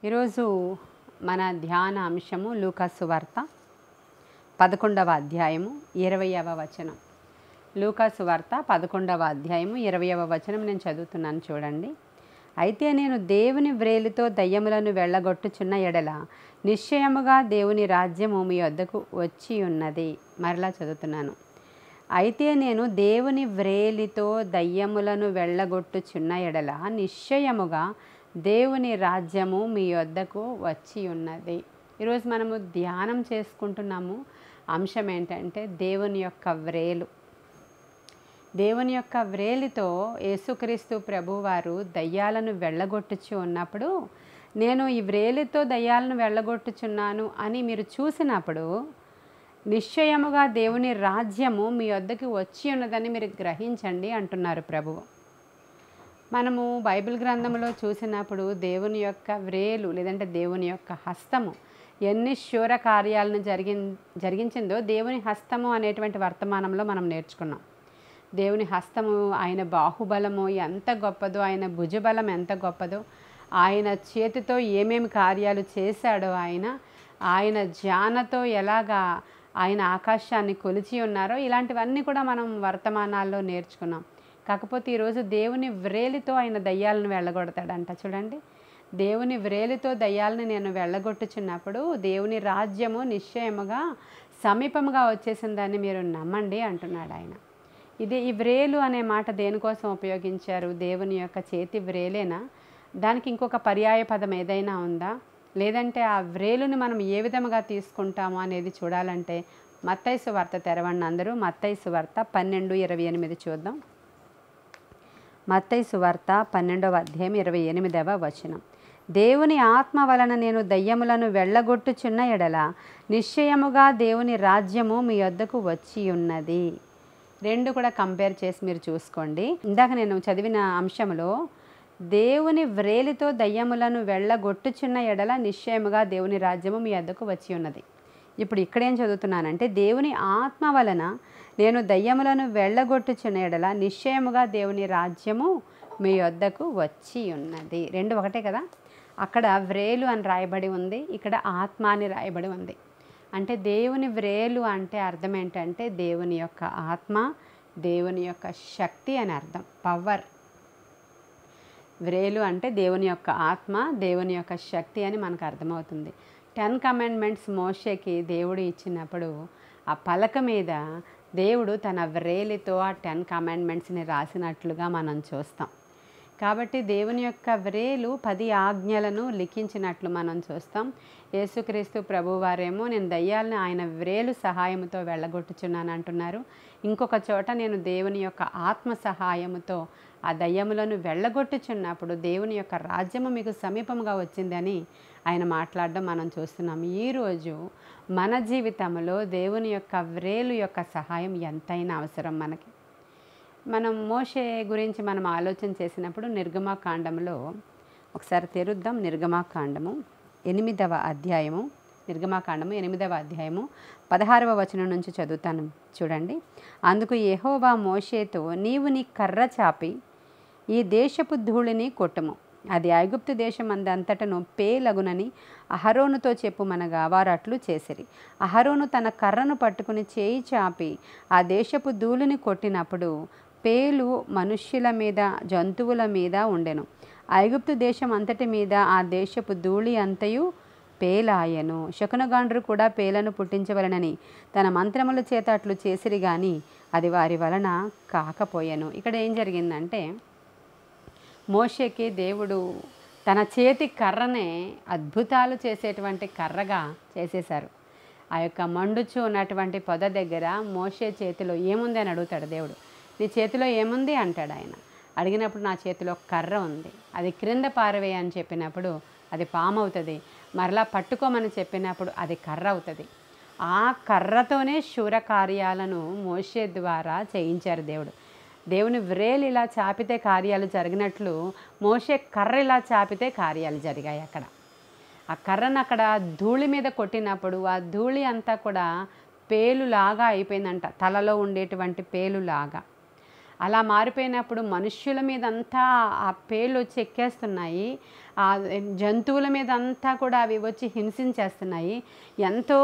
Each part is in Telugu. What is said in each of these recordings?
ఈరోజు మన ధ్యాన అంశము లూకాసు సువార్త 11వ అధ్యాయము 20వ వచనం. లూకాసు సువార్త 11వ అధ్యాయము 20వ వచనం నేను చదువుతున్నాను చూడండి. అయితే నేను దేవుని వ్రేలితో దయ్యములను వెళ్ళగొట్టుచున్న ఎడల నిశ్చయముగా దేవుని రాజ్యము మీ వద్దకు వచ్చి ఉన్నది. మరలా చదువుతున్నాను. అయితే నేను దేవుని వ్రేలితో దయ్యములను వెళ్ళగొట్టుచున్న ఎడల నిశ్చయముగా దేవుని రాజ్యము మీ వద్దకు వచ్చి ఉన్నది. ఈరోజు మనము ధ్యానం చేసుకుంటున్నాము. అంశం ఏంటంటే దేవుని యొక్క వ్రేలు. దేవుని యొక్క వ్రేలితో యేసుక్రీస్తు ప్రభువారు దయ్యాలను వెళ్ళగొట్టుచు ఉన్నప్పుడు, నేను ఈ వ్రేలితో దయ్యాలను వెళ్ళగొట్టుచున్నాను అని మీరు చూసినప్పుడు నిశ్చయముగా దేవుని రాజ్యము మీ వద్దకు వచ్చి ఉన్నదని మీరు గ్రహించండి అంటున్నారు ప్రభువు. మనము బైబిల్ గ్రంథంలో చూసినప్పుడు దేవుని యొక్క వ్రేలు లేదంటే దేవుని యొక్క హస్తము ఎన్ని శూర కార్యాలను జరిగించిందో దేవుని హస్తము అనేటువంటి వర్తమానంలో మనం నేర్చుకున్నాం. దేవుని హస్తము, ఆయన బాహుబలము ఎంత గొప్పదో, ఆయన భుజబలం ఎంత గొప్పదో, ఆయన చేతితో ఏమేమి కార్యాలు చేశాడో, ఆయన జానతో ఎలాగా ఆయన ఆకాశాన్ని కొలిచి ఉన్నారో, ఇలాంటివన్నీ కూడా మనం వర్తమానాల్లో నేర్చుకున్నాం. కాకపోతే ఈరోజు దేవుని వ్రేలితో ఆయన దయ్యాలను వెళ్ళగొడతాడంట. చూడండి, దేవుని వ్రేలితో దయ్యాలను నేను వెళ్ళగొట్టుచున్నప్పుడు దేవుని రాజ్యము నిశ్చయముగా సమీపముగా వచ్చేసిందని మీరు నమ్మండి అంటున్నాడు ఆయన. ఈ వ్రేలు అనే మాట దేనికోసం ఉపయోగించారు? దేవుని యొక్క చేతి వ్రేలేనా? దానికి ఇంకొక పర్యాయ పదం ఏదైనా ఉందా? లేదంటే ఆ వ్రేలుని మనం ఏ విధముగా తీసుకుంటాము అనేది చూడాలంటే మత్తయి సువార్త తెరవండి అందరూ. మత్తయి సువార్త 12:28 చూద్దాం. మత్తయి సువార్త 12వ అధ్యాయం 28వ వచనం. దేవుని ఆత్మ వలన నేను దయ్యములను వెళ్ళగొట్టుచున్న ఎడల నిశ్చయముగా దేవుని రాజ్యము మీ వద్దకు వచ్చి ఉన్నది. రెండు కూడా కంపేర్ చేసి మీరు చూసుకోండి. ఇందాక నేను చదివిన అంశంలో దేవుని వ్రేలితో దయ్యములను వెళ్ళగొట్టుచున్న ఎడల నిశ్చయముగా దేవుని రాజ్యము మీ వద్దకు వచ్చి ఉన్నది. ఇప్పుడు ఇక్కడేం చదువుతున్నానంటే దేవుని ఆత్మ వలన నేను దయ్యములను వెళ్ళగొట్టుచున్న ఎడల నిశ్చయముగా దేవుని రాజ్యము మీ వద్దకు వచ్చి ఉన్నది. రెండు ఒకటే కదా. అక్కడ వ్రేలు అని రాయబడి ఉంది, ఇక్కడ ఆత్మ అని రాయబడి ఉంది. అంటే దేవుని వ్రేలు అంటే అర్థం ఏంటంటే దేవుని యొక్క ఆత్మ, దేవుని యొక్క శక్తి అని అర్థం, పవర్. వ్రేలు అంటే దేవుని యొక్క ఆత్మ, దేవుని యొక్క శక్తి అని మనకు అర్థమవుతుంది. 10 కమాండ్మెంట్స్ మోషేకి దేవుడు ఇచ్చినప్పుడు ఆ పలక మీద దేవుడు తన వ్రేలితో ఆ 10 కమాండ్మెంట్స్ని రాసినట్లుగా మనం చూస్తాం. కాబట్టి దేవుని యొక్క వ్రేలు 10 ఆజ్ఞలను లిఖించినట్లు మనం చూస్తాం. యేసుక్రీస్తు ప్రభువారేమో నేను దయ్యాలను ఆయన వ్రేలు సహాయముతో వెళ్ళగొట్టుచున్నాను అంటున్నారు. ఇంకొక చోట నేను దేవుని యొక్క ఆత్మ సహాయముతో ఆ దయ్యములను వెళ్ళగొట్టుచున్నప్పుడు దేవుని యొక్క రాజ్యము మీకు సమీపంగా వచ్చిందని ఆయన మాట్లాడడం మనం చూస్తున్నాం. ఈరోజు మన జీవితంలో దేవుని యొక్క వ్రేలు యొక్క సహాయం ఎంతైనా అవసరం మనకి. మనం మోషే గురించి మనం ఆలోచన చేసినప్పుడు నిర్గమాకాండంలో ఒకసారి తెరుద్దాం. నిర్గమాకాండము 8వ అధ్యాయము, నిర్గమాకాండము 8వ అధ్యాయము 16వ వచనం నుంచి చదువుతాను చూడండి. అందుకు యెహోవా మోషేతో, నీవు నీ కర్ర చాపి ఈ దేశపు ధూళిని కొట్టుము, అది ఐగుప్తు దేశమందంతటను పేలగునని అహరోనుతో చెప్పుమనగా వారు అట్లు చేసిరి. అహరోను తన కర్రను పట్టుకుని చేయి చాపి ఆ దేశపు ధూళిని కొట్టినప్పుడు పేలు మనుష్యుల మీద జంతువుల మీద ఉండెను. ఐగుప్తు దేశం అంతటి మీద ఆ దేశపు ధూళి అంతయు పేలాయను. శకునగాండ్రు కూడా పేలను పుట్టించవలనని తన మంత్రముల చేత అట్లు చేసిరి గాని అది వారి వలన కాకపోయాను. ఇక్కడ ఏం జరిగిందంటే మోషేకి దేవుడు తన చేతి కర్రనే అద్భుతాలు చేసేటువంటి కర్రగా చేసేశారు. ఆ యొక్క మండుచు ఉన్నటువంటి పొద దగ్గర మోషే చేతిలో ఏముంది అని అడుగుతాడు దేవుడు. నీ చేతిలో ఏముంది అంటాడు ఆయన. అడిగినప్పుడు నా చేతిలో కర్ర ఉంది, అది క్రింద పారవేయ అని చెప్పినప్పుడు అది పాము అవుతుంది, మరలా పట్టుకోమని చెప్పినప్పుడు అది కర్ర అవుతుంది. ఆ కర్రతోనే శూర కార్యాలను మోషే ద్వారా చేయించారు దేవుడు. దేవుని వ్రేలు ఇలా చాపితే కార్యాలు జరిగినట్లు మోషే కర్ర ఇలా చాపితే కార్యాలు జరిగాయి. అక్కడ ఆ కర్రను అక్కడ ధూళి మీద కొట్టినప్పుడు ఆ ధూళి అంతా కూడా పేలులాగా అయిపోయిందంట, తలలో ఉండేటువంటి పేలులాగా. అలా మారిపోయినప్పుడు మనుష్యుల మీద అంతా ఆ పేర్లు వచ్చి ఎక్కేస్తున్నాయి. ఆ జంతువుల మీద అంతా కూడా అవి వచ్చి హింసించేస్తున్నాయి. ఎంతో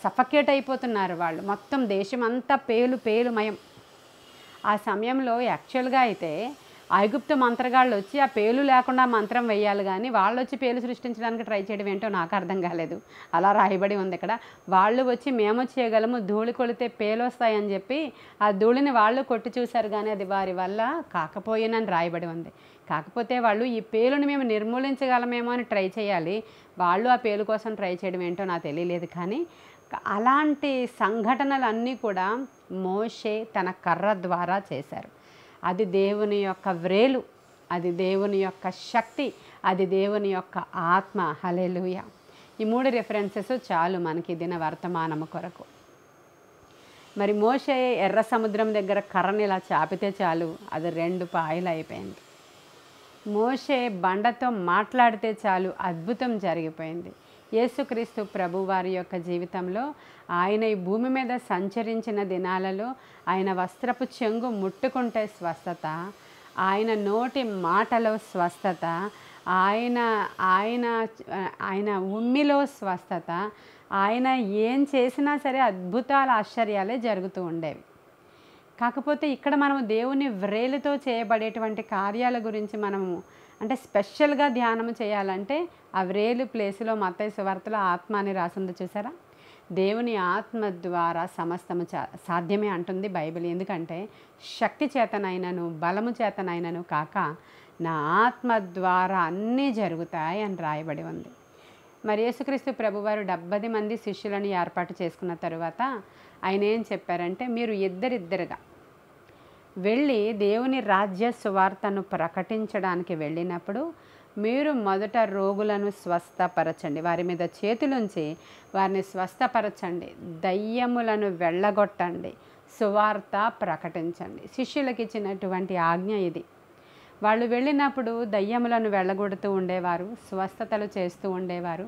సఫకేట్ అయిపోతున్నారు వాళ్ళు. మొత్తం దేశం అంతా పేలుమయం. ఆ సమయంలో యాక్చువల్గా అయితే ఐగుప్తు మంత్రగాళ్ళు వచ్చి ఆ పేలు లేకుండా మంత్రం వేయాలి, కానీ వాళ్ళు వచ్చి పేలు సృష్టించడానికి ట్రై చేయడం ఏంటో నాకు అర్థం కాలేదు. అలా రాయబడి ఉంది ఇక్కడ. వాళ్ళు వచ్చి మేము చేయగలము, ధూళి కొలితే పేలు వస్తాయని చెప్పి ఆ ధూళిని వాళ్ళు కొట్టి చూశారు, కానీ అది వారి వల్ల కాకపోయినని రాయబడి ఉంది. కాకపోతే వాళ్ళు ఈ పేలుని మేము నిర్మూలించగలమేమో అని ట్రై చేయాలి, వాళ్ళు ఆ పేలు కోసం ట్రై చేయడం ఏంటో నాకు తెలియలేదు. కానీ అలాంటి సంఘటనలన్నీ కూడా మోషే తన కర్ర ద్వారా చేశారు. అది దేవుని యొక్క వ్రేలు, అది దేవుని యొక్క శక్తి, అది దేవుని యొక్క ఆత్మ. హల్లెలూయా. ఈ 3 రిఫరెన్సెస్ చాలు మనకి దిన వర్తమానము కొరకు. మరి మోషే ఎర్ర సముద్రం దగ్గర కర్రని ఇలా చాపితే చాలు, అది 2 పాయలు అయిపోయింది. మోషే బండతో మాట్లాడితే చాలు, అద్భుతం జరిగిపోయింది. యేసుక్రీస్తు ప్రభు వారి యొక్క జీవితంలో ఆయన ఈ భూమి మీద సంచరించిన దినాలలో ఆయన వస్త్రపు చెంగు ముట్టుకుంటే స్వస్థత, ఆయన నోటి మాటలో స్వస్థత, ఆయన ఆయన ఆయన ఉమ్మిలో స్వస్థత, ఆయన ఏం చేసినా సరే అద్భుతాలు ఆశ్చర్యాలే జరుగుతూ ఉండేవి. కాకపోతే ఇక్కడ మనము దేవుని వ్రేలుతో చేయబడేటువంటి కార్యాల గురించి మనము అంటే స్పెషల్గా ధ్యానం చేయాలంటే ఆ వ్రేలు ప్లేసులో మత్తయి సువార్తలో ఆత్మ అని రాసింది చూసారా. దేవుని ఆత్మ ద్వారా సమస్తము సాధ్యమే అంటుంది బైబిల్. ఎందుకంటే శక్తి చేతనైనను బలము చేతనైనను కాక నా ఆత్మ ద్వారా అన్నీ జరుగుతాయి అని రాయబడి ఉంది. మరి యేసుక్రీస్తు ప్రభువారు 70 మంది శిష్యులను ఏర్పాటు చేసుకున్న తరువాత ఆయన ఏం చెప్పారంటే, మీరు ఇద్దరిద్దరుగా వెళ్ళి దేవుని రాజ్య సువార్తను ప్రకటించడానికి వెళ్ళినప్పుడు మీరు మొదట రోగులను స్వస్థపరచండి, వారి మీద చేతులుంచి వారిని స్వస్థపరచండి, దయ్యములను వెళ్ళగొట్టండి, సువార్త ప్రకటించండి. శిష్యులకు ఇచ్చినటువంటి ఆజ్ఞ ఇది. వాళ్ళు వెళ్ళినప్పుడు దయ్యములను వెళ్ళగొడుతూ ఉండేవారు, స్వస్థతలు చేస్తూ ఉండేవారు,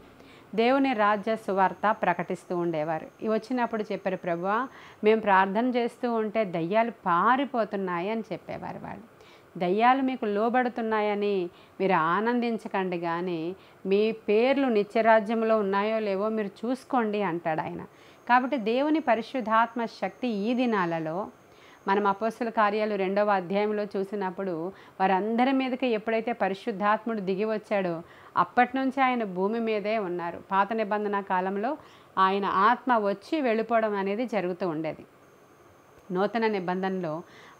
దేవుని రాజ్య సువార్త ప్రకటిస్తూ ఉండేవారు. ఇవి వచ్చినప్పుడు చెప్పారు, ప్రభువా మేము ప్రార్థన చేస్తూ ఉంటే దయ్యాలు పారిపోతున్నాయి అని చెప్పేవారు వాళ్ళు. దయ్యాలు మీకు లోబడుతున్నాయని మీరు ఆనందించకండి, కానీ మీ పేర్లు నిత్యరాజ్యంలో ఉన్నాయో లేవో మీరు చూసుకోండి అంటాడు ఆయన. కాబట్టి దేవుని పరిశుద్ధాత్మ శక్తి ఈ దినాలలో మనం అపోస్తల కార్యాలు 2వ అధ్యాయంలో చూసినప్పుడు వారందరి మీదకి ఎప్పుడైతే పరిశుద్ధాత్ముడు దిగి వచ్చాడో అప్పటి నుంచి ఆయన భూమి మీదే ఉన్నారు. పాత నిబంధన కాలంలో ఆయన ఆత్మ వచ్చి వెళ్ళిపోవడం అనేది జరుగుతూ ఉండేది. నూతన నిబంధనలో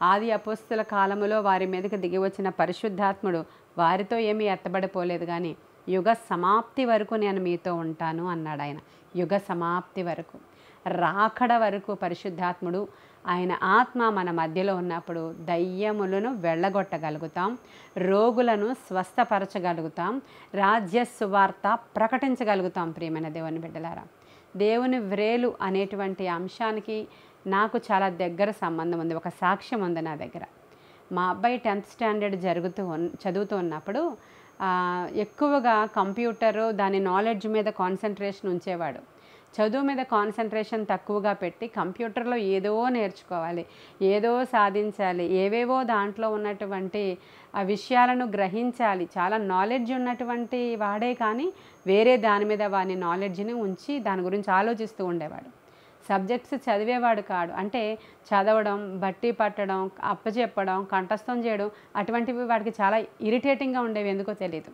ఆది అపోస్తల కాలములో వారి మీదకి దిగి వచ్చిన పరిశుద్ధాత్ముడు వారితో ఏమీ ఎత్తబడిపోలేదు, కానీ యుగ సమాప్తి వరకు నేను మీతో ఉంటాను అన్నాడు ఆయన. యుగ సమాప్తి వరకు, రాకడ వరకు పరిశుద్ధాత్ముడు ఆయన ఆత్మ మన మధ్యలో ఉన్నప్పుడు దయ్యములను వెళ్ళగొట్టగలుగుతాం, రోగులను స్వస్థపరచగలుగుతాం, రాజ్య సువార్త ప్రకటించగలుగుతాం. ప్రియమైన దేవుని బిడ్డలారా, దేవుని వ్రేలు అనేటువంటి అంశానికి నాకు చాలా దగ్గర సంబంధం ఉంది. ఒక సాక్ష్యం ఉంది నా దగ్గర. మా అబ్బాయి 10th స్టాండర్డ్ చదువుతూ ఉన్నప్పుడు ఎక్కువగా కంప్యూటరు దాని నాలెడ్జ్ మీద కాన్సన్ట్రేషన్ ఉంచేవాడు. చదువు మీద కాన్సన్ట్రేషన్ తక్కువగా పెట్టి కంప్యూటర్లో ఏదో నేర్చుకోవాలి, ఏదో సాధించాలి, ఏవేవో దాంట్లో ఉన్నటువంటి విషయాలను గ్రహించాలి. చాలా నాలెడ్జ్ ఉన్నటువంటి వాడే, కానీ వేరే దాని మీద వాని నాలెడ్జ్ని ఉంచి దాని గురించి ఆలోచిస్తూ ఉండేవాడు. సబ్జెక్ట్స్ చదివేవాడు కాడు. అంటే చదవడం, బట్టి పట్టడం, అప్పచెప్పడం, కంఠస్థం చేయడం అటువంటివి వాడికి చాలా ఇరిటేటింగ్గా ఉండేవి, ఎందుకో తెలియదు.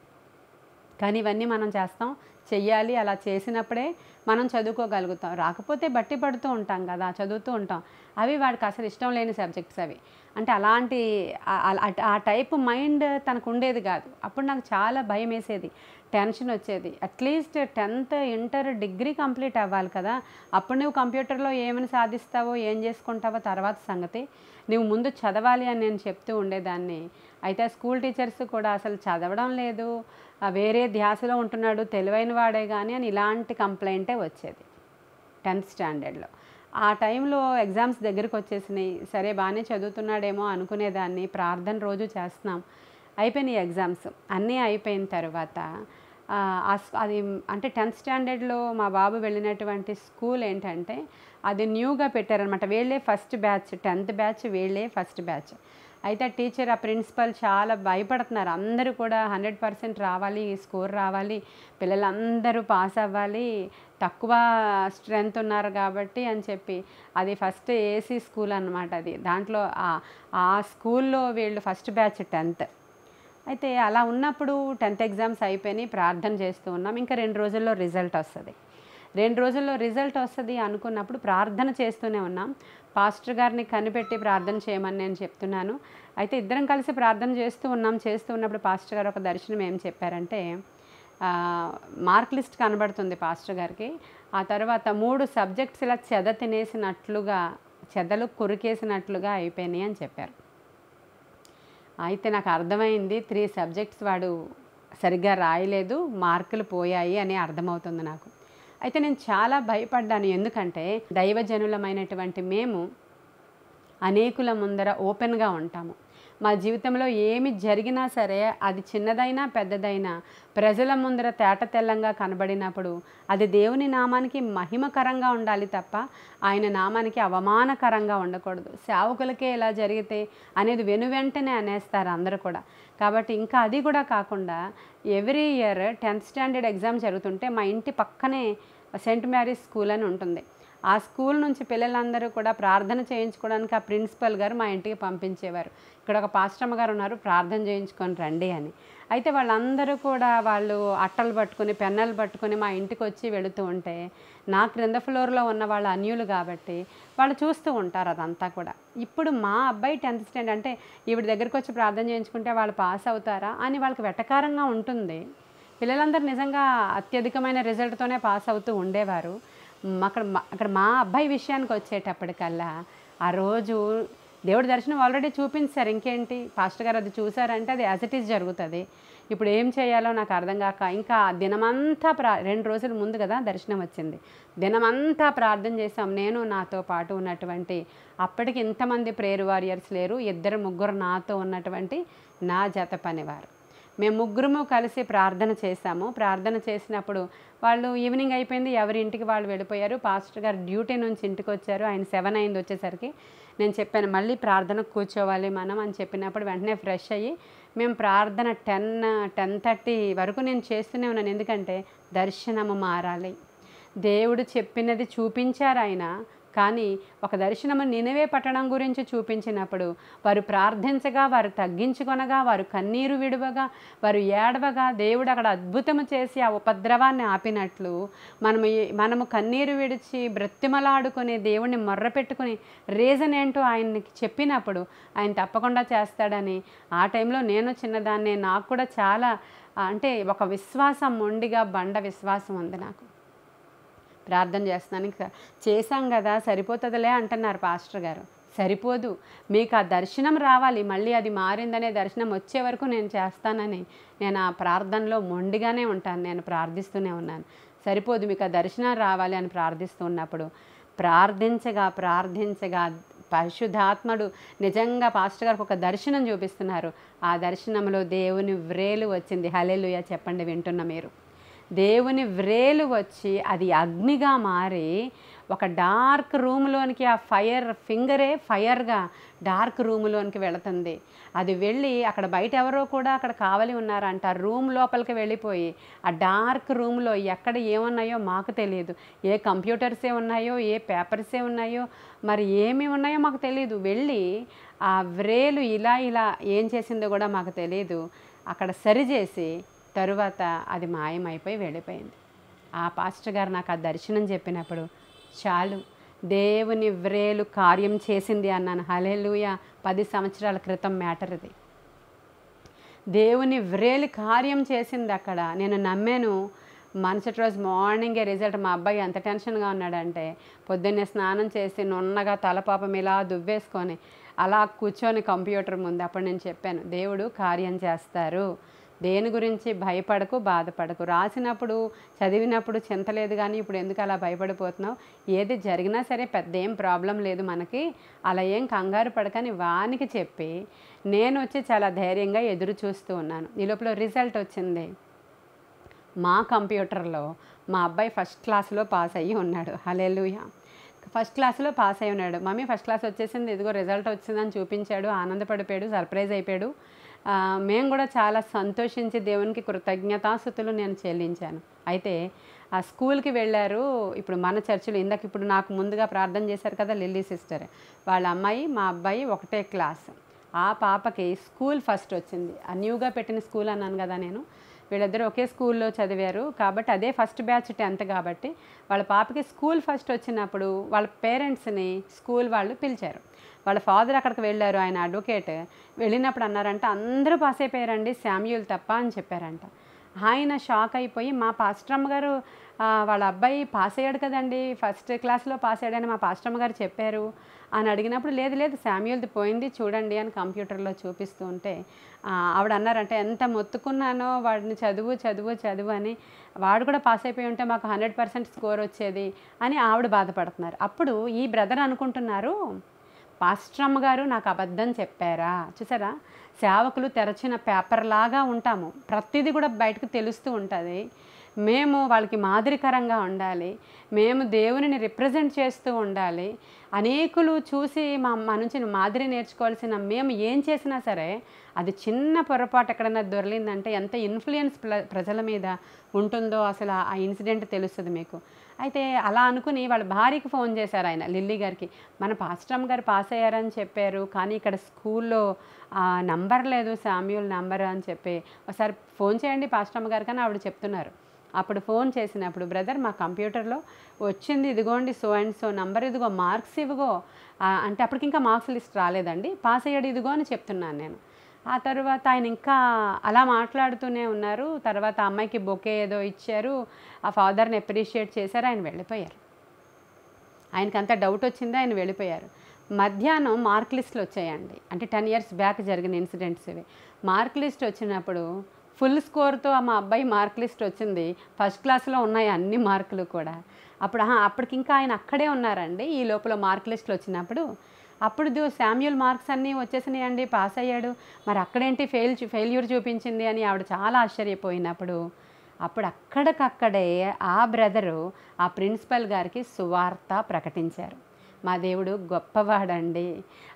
కానీ ఇవన్నీ మనం చేస్తాం, చెయ్యాలి. అలా చేసినప్పుడే మనం చదువుకోగలుగుతాం. రాకపోతే బట్టి పడుతూ ఉంటాం కదా, చదువుతూ ఉంటాం. అవి వాడికి అసలు ఇష్టం లేని సబ్జెక్ట్స్ అవి. అంటే అలాంటి ఆ టైప్ మైండ్ తనకు ఉండేది కాదు. అప్పుడు నాకు చాలా భయం వేసేది, టెన్షన్ వచ్చేది. At least 10th inter degree complete అవ్వాలి కదా, అప్పుడు నువ్వు కంప్యూటర్లో ఏమని సాధిస్తావో ఏం చేసుకుంటావో తర్వాత సంగతి, నువ్వు ముందు చదవాలి అని నేను చెప్తూ ఉండేదాన్ని. అయితే స్కూల్ టీచర్స్ కూడా అసలు చదవడం లేదు, వేరే ధ్యాసలో ఉంటున్నాడు, తెలివైన వాడే కానీ అని ఇలాంటి కంప్లైంటే వచ్చేది 10th స్టాండర్డ్లో. ఆ టైంలో ఎగ్జామ్స్ దగ్గరికి వచ్చేసినాయి. సరే బాగానే చదువుతున్నాడేమో అనుకునేదాన్ని. ప్రార్థన రోజు చేస్తున్నాం. అయిపోయినాయి ఎగ్జామ్స్ అన్నీ అయిపోయిన తర్వాత అది అంటే 10th స్టాండర్డ్లో మా బాబు వెళ్ళినటువంటి స్కూల్ ఏంటంటే అది న్యూగా పెట్టారనమాట. వీళ్ళే ఫస్ట్ బ్యాచ్, 10th బ్యాచ్ వీళ్ళే ఫస్ట్ బ్యాచ్. అయితే టీచర్ ఆ ప్రిన్సిపల్ చాలా భయపడుతున్నారు. అందరూ కూడా 100% రావాలి, స్కోర్ రావాలి, పిల్లలందరూ పాస్ అవ్వాలి, తక్కువ స్ట్రెంత్ ఉన్నారు కాబట్టి అని చెప్పి, అది ఫస్ట్ ఏసీ స్కూల్ అనమాట. అది దాంట్లో ఆ స్కూల్లో వీళ్ళు ఫస్ట్ బ్యాచ్ 10th. అయితే అలా ఉన్నప్పుడు 10th ఎగ్జామ్స్ అయిపోయినాయి, ప్రార్థన చేస్తూ ఉన్నాం. ఇంకా 2 రోజుల్లో రిజల్ట్ వస్తుంది. 2 రోజుల్లో రిజల్ట్ వస్తుంది అనుకున్నప్పుడు ప్రార్థన చేస్తూనే ఉన్నాం. పాస్టర్ గారిని కనిపెట్టి ప్రార్థన చేయమని నేను చెప్తున్నాను. అయితే ఇద్దరం కలిసి ప్రార్థన చేస్తూ ఉన్నప్పుడు పాస్టర్ గారు ఒక దర్శనం ఏం చెప్పారంటే, మార్క్ లిస్ట్ కనబడుతుంది పాస్టర్ గారికి. ఆ తర్వాత 3 సబ్జెక్ట్స్ ఇలా చెదలు కొరికేసినట్లుగా అయిపోయినాయి అని చెప్పారు. అయితే నాకు అర్థమైంది, 3 సబ్జెక్ట్స్ వాడు సరిగ్గా రాయలేదు, మార్కులు పోయాయి అని అర్థమవుతుంది నాకు. అయితే నేను చాలా భయపడ్డాను. ఎందుకంటే దైవజనులమైనటువంటి మేము అనేకుల ముందర ఓపెన్గా ఉంటాము. మా జీవితంలో ఏమి జరిగినా సరే, అది చిన్నదైనా పెద్దదైనా ప్రజల ముందర తేటతెల్లంగా కనబడినప్పుడు అది దేవుని నామానికి మహిమకరంగా ఉండాలి తప్ప ఆయన నామానికి అవమానకరంగా ఉండకూడదు. సేవకులకే ఇలా జరిగితే అనేది వెనువెంటనే అనేస్తారు అందరూ కూడా. కాబట్టి ఇంకా అది కూడా కాకుండా every year 10th standard exam జరుగుతుంటే మా ఇంటి పక్కనే సెయింట్ మేరీస్ స్కూల్ అని ఉంటుంది. ఆ స్కూల్ నుంచి పిల్లలందరూ కూడా ప్రార్థన చేయించుకోవడానికి ఆ ప్రిన్సిపల్ గారు మా ఇంటికి పంపించేవారు. ఇక్కడ ఒక పాస్టమ్మ గారు ఉన్నారు, ప్రార్థన చేయించుకొని రండి అని. అయితే వాళ్ళందరూ కూడా వాళ్ళు అట్టలు పట్టుకొని పెన్నలు పట్టుకొని మా ఇంటికి వచ్చి వెళుతూ ఉంటే, నా క్రింద ఫ్లోర్లో ఉన్న వాళ్ళు అన్యులు కాబట్టి వాళ్ళు చూస్తూ ఉంటారు అదంతా కూడా. ఇప్పుడు మా అబ్బాయి 10th స్టాండర్డ్ అంటే ఈవిడ దగ్గరికి వచ్చి ప్రార్థన చేయించుకుంటే వాళ్ళు పాస్ అవుతారా అని వాళ్ళకి వెటకారంగా ఉంటుంది. పిల్లలందరూ నిజంగా అత్యధికమైన రిజల్ట్తోనే పాస్ అవుతూ ఉండేవారు. అక్కడ మా అబ్బాయి విషయానికి వచ్చేటప్పటికల్లా ఆ రోజు దేవుడి దర్శనం ఆల్రెడీ చూపించారు. ఇంకేంటి పాస్టర్ గారు అది చూసారంటే అది యాజ్ ఇట్ ఈజ్ జరుగుతుంది. ఇప్పుడు ఏం చేయాలో నాకు అర్థం కాక ఇంకా దినమంతా 2 రోజుల ముందు కదా దర్శనం వచ్చింది, దినమంతా ప్రార్థన చేసాం. నేను నాతో పాటు ఉన్నటువంటి, అప్పటికి ఇంతమంది ప్రేయర్ వారియర్స్ లేరు, 2-3 నాతో ఉన్నటువంటి నా జత పనివారు, మేము ముగ్గురము కలిసి ప్రార్థన చేశాము. ప్రార్థన చేసినప్పుడు వాళ్ళు ఈవినింగ్ అయిపోయింది, ఎవరి ఇంటికి వాళ్ళు వెళ్ళిపోయారు. పాస్టర్ గారు డ్యూటీ నుంచి ఇంటికి వచ్చారు, ఆయన 7 అయింది వచ్చేసరికి. నేను చెప్పాను మళ్ళీ ప్రార్థనకు కూర్చోవాలి మనం అని చెప్పినప్పుడు వెంటనే ఫ్రెష్ అయ్యి మేము ప్రార్థన 10-10:30 వరకు నేను చేస్తూనే ఉన్నాను. ఎందుకంటే దర్శనము మారాలి, దేవుడు చెప్పినది చూపించారు ఆయన. కానీ ఒక దర్శనము నినవే పట్టణం గురించి చూపించినప్పుడు వారు ప్రార్థించగా, వారు తగ్గించుకొనగా, వారు కన్నీరు విడువగా, వారు ఏడవగా దేవుడు అక్కడ అద్భుతము చేసి ఆ ఉపద్రవాన్ని ఆపినట్లు మనము కన్నీరు విడిచి బ్రతిమలాడుకొని దేవుణ్ణి మొర్ర పెట్టుకుని రీజన్ ఏంటో ఆయనకి చెప్పినప్పుడు ఆయన తప్పకుండా చేస్తాడని. ఆ టైంలో నేను చిన్నదాన్నే, నాకు కూడా చాలా అంటే ఒక విశ్వాసం, మొండిగా బండ విశ్వాసం ఉంది నాకు. ప్రార్థన చేస్తున్నాను, ఇంకా చేశాం కదా సరిపోతుందిలే అంటున్నారు పాస్టర్ గారు. సరిపోదు, మీకు ఆ దర్శనం రావాలి, మళ్ళీ అది మారిందనే దర్శనం వచ్చే వరకు నేను చేస్తానని నేను ఆ ప్రార్థనలో మొండిగానే ఉంటాను. నేను ప్రార్థిస్తూనే ఉన్నాను. సరిపోదు, మీకు ఆ దర్శనం రావాలి అని ప్రార్థిస్తున్నప్పుడు ప్రార్థించగా పరిశుద్ధాత్ముడు నిజంగా పాస్టర్ గారికి ఒక దర్శనం చూపిస్తున్నారు. ఆ దర్శనంలో దేవుని వ్రేలు వచ్చింది. హల్లెలూయా చెప్పండి, వింటున్న మీరు. దేవుని వ్రేలు వచ్చి అది అగ్నిగా మారి ఒక డార్క్ రూమ్లోనికి, ఆ ఫింగరే ఫైర్గా డార్క్ రూమ్లోనికి వెళుతుంది. అది వెళ్ళి అక్కడ బయట ఎవరో కూడా అక్కడ కావలి ఉన్నారంట. రూమ్ లోపలికి వెళ్ళిపోయి ఆ డార్క్ రూమ్లో ఎక్కడ ఏమున్నాయో మాకు తెలియదు, ఏ కంప్యూటర్సే ఉన్నాయో, ఏ పేపర్సే ఉన్నాయో, మరి ఏమి ఉన్నాయో మాకు తెలియదు. వెళ్ళి ఆ వ్రేలు ఇలా ఏం చేసిందో కూడా మాకు తెలియదు. అక్కడ సరిచేసి తరువాత అది మాయమైపోయి వెళ్ళిపోయింది. ఆ పాస్టర్ గారు నాకు ఆ దర్శనం చెప్పినప్పుడు చాలు, దేవుని వ్రేలు కార్యం చేసింది అన్నాను. హల్లెలూయా. 10 సంవత్సరాల క్రితం మ్యాటర్ ఇది. దేవుని వ్రేలు కార్యం చేసింది అక్కడ. నేను నమ్మాను. మరుసటి రోజు మార్నింగే రిజల్ట్. మా అబ్బాయి ఎంత టెన్షన్గా ఉన్నాడంటే, పొద్దున్నే స్నానం చేసి నున్నగా తలపాపం ఇలా దువ్వేసుకొని అలా కూర్చొని కంప్యూటర్ ముందు. అప్పుడు నేను చెప్పాను, దేవుడు కార్యం చేస్తారు, దేని గురించి భయపడకు, బాధపడకు. రాసినప్పుడు చదివినప్పుడు చింతలేదు, కానీ ఇప్పుడు ఎందుకు అలా భయపడిపోతున్నావు? ఏది జరిగినా సరే పెద్ద ఏం ప్రాబ్లం లేదు మనకి, అలా ఏం కంగారు పడకని వానికి చెప్పి నేను వచ్చి చాలా ధైర్యంగా ఎదురు చూస్తూ ఉన్నాను. ఈ లోపల రిజల్ట్ వచ్చింది. మా కంప్యూటర్లో మా అబ్బాయి ఫస్ట్ క్లాస్లో పాస్ అయ్యి ఉన్నాడు. హల్లెలూయా. ఫస్ట్ క్లాస్లో పాస్ అయి ఉన్నాడు. మమ్మీ ఫస్ట్ క్లాస్ వచ్చేసింది, ఇదిగో రిజల్ట్ వచ్చిందని చూపించాడు, ఆనందపడిపోయాడు, సర్ప్రైజ్ అయిపోయాడు. మేము కూడా చాలా సంతోషించి దేవునికి కృతజ్ఞతాస్తుతులు నేను చెల్లించాను. అయితే ఆ స్కూల్కి వెళ్ళారు. ఇప్పుడు మన చర్చిలో ఇందాక ఇప్పుడు నాకు ముందుగా ప్రార్థన చేశారు కదా లిల్లీ సిస్టర్, వాళ్ళ అమ్మాయి మా అబ్బాయి ఒకటే క్లాస్. ఆ పాపకి స్కూల్ ఫస్ట్ వచ్చింది. ఆ న్యూగా పెట్టిన స్కూల్ అన్నాను కదా నేను, వీళ్ళిద్దరూ ఒకే స్కూల్లో చదివారు కాబట్టి అదే ఫస్ట్ బ్యాచ్ 10th కాబట్టి వాళ్ళ పాపకి స్కూల్ ఫస్ట్ వచ్చినప్పుడు వాళ్ళ పేరెంట్స్ని స్కూల్ వాళ్ళు పిలిచారు. వాళ్ళ ఫాదర్ అక్కడికి వెళ్ళారు, ఆయన అడ్వకేట్. వెళ్ళినప్పుడు అన్నారంట అందరూ పాస్ అయిపోయారండి శామ్యూల్ తప్ప అని చెప్పారంట. ఆయన షాక్ అయిపోయి మా పాస్టరమ్మ గారు వాళ్ళ అబ్బాయి పాస్ అయ్యాడు కదండి, ఫస్ట్ క్లాస్లో పాస్ అయ్యాడని మా పాస్టరమ్మ గారు చెప్పారు అని అడిగినప్పుడు లేదు లేదు శామ్యూల్ది పోయింది చూడండి అని కంప్యూటర్లో చూపిస్తూ ఉంటే ఆవిడ అన్నారంటే ఎంత మొత్తుకున్నానో వాడిని చదువు చదువు చదువు అని, వాడు కూడా పాస్ అయిపోయి ఉంటే మాకు 100% స్కోర్ వచ్చేది అని ఆవిడ బాధపడుతున్నారు. అప్పుడు ఈ బ్రదర్ అనుకుంటున్నారు పాస్టరమ్మ గారు నాకు అబద్ధం చెప్పారా. చూసారా, సేవకులు తెరచిన పేపర్ లాగా ఉంటాము, ప్రతిదీ కూడా బయటకు తెలుస్తూ ఉంటుంది. మేము వాళ్ళకి మాదిరికరంగా ఉండాలి, మేము దేవునిని రిప్రజెంట్ చేస్తూ ఉండాలి. అనేకులు చూసి మా నుంచి మాదిరి నేర్చుకోవాల్సిన మేము ఏం చేసినా సరే అది చిన్న పొరపాటు ఎక్కడైనా దొరికిందంటే ఎంత ఇన్ఫ్లుయెన్స్ ప్రజల మీద ఉంటుందో అసలు ఆ ఇన్సిడెంట్ తెలుస్తుంది మీకు. అయితే అలా అనుకుని వాళ్ళ భార్యకి ఫోన్ చేశారు ఆయన, లిల్లీ గారికి, మన పాస్టరమ్మ గారు పాస్ అయ్యారని చెప్పారు కానీ ఇక్కడ స్కూల్లో నంబర్ లేదు శామ్యూల్ నంబర్ అని చెప్పి ఒకసారి ఫోన్ చేయండి పాస్టరమ్మ గారికి అని ఆవిడ చెప్తున్నారు. అప్పుడు ఫోన్ చేసినప్పుడు బ్రదర్ మా కంప్యూటర్లో వచ్చింది ఇదిగోండి సో అండ్ సో నంబర్, ఇదిగో మార్క్స్ ఇదిగో అంటే అప్పటికి ఇంకా మార్క్స్ లిస్ట్ రాలేదండి, పాస్ అయ్యాడు ఇదిగో అని చెప్తున్నాను నేను. ఆ తర్వాత ఆయన ఇంకా అలా మాట్లాడుతూనే ఉన్నారు. తర్వాత అమ్మాయికి బొకే ఏదో ఇచ్చారు, ఆ ఫాదర్ని అప్రిషియేట్ చేశారు, ఆయన వెళ్ళిపోయారు. ఆయనకి అంత డౌట్ వచ్చింది, ఆయన వెళ్ళిపోయారు. మధ్యాహ్నం మార్క్ లిస్టులు వచ్చాయండి, అంటే 10 years బ్యాక్ జరిగిన ఇన్సిడెంట్స్ ఇవి. మార్క్ లిస్ట్ వచ్చినప్పుడు ఫుల్ స్కోర్తో మా అబ్బాయి మార్క్ లిస్ట్ వచ్చింది, ఫస్ట్ క్లాస్లో ఉన్నాయి అన్ని మార్కులు కూడా. అప్పటికి ఇంకా ఆయన అక్కడే ఉన్నారండి. ఈ లోపల మార్క్ లిస్టులు వచ్చినప్పుడు అప్పుడు శామ్యూల్ మార్క్స్ అన్నీ వచ్చేసినాయండి, పాస్ అయ్యాడు, మరి అక్కడేంటి ఫెయిల్యూర్ చూపించింది అని ఆవిడ చాలా ఆశ్చర్యపోయినప్పుడు అప్పుడు అక్కడికక్కడే ఆ బ్రదరు ఆ ప్రిన్సిపల్ గారికి సువార్త ప్రకటించారు. మా దేవుడు గొప్పవాడండి,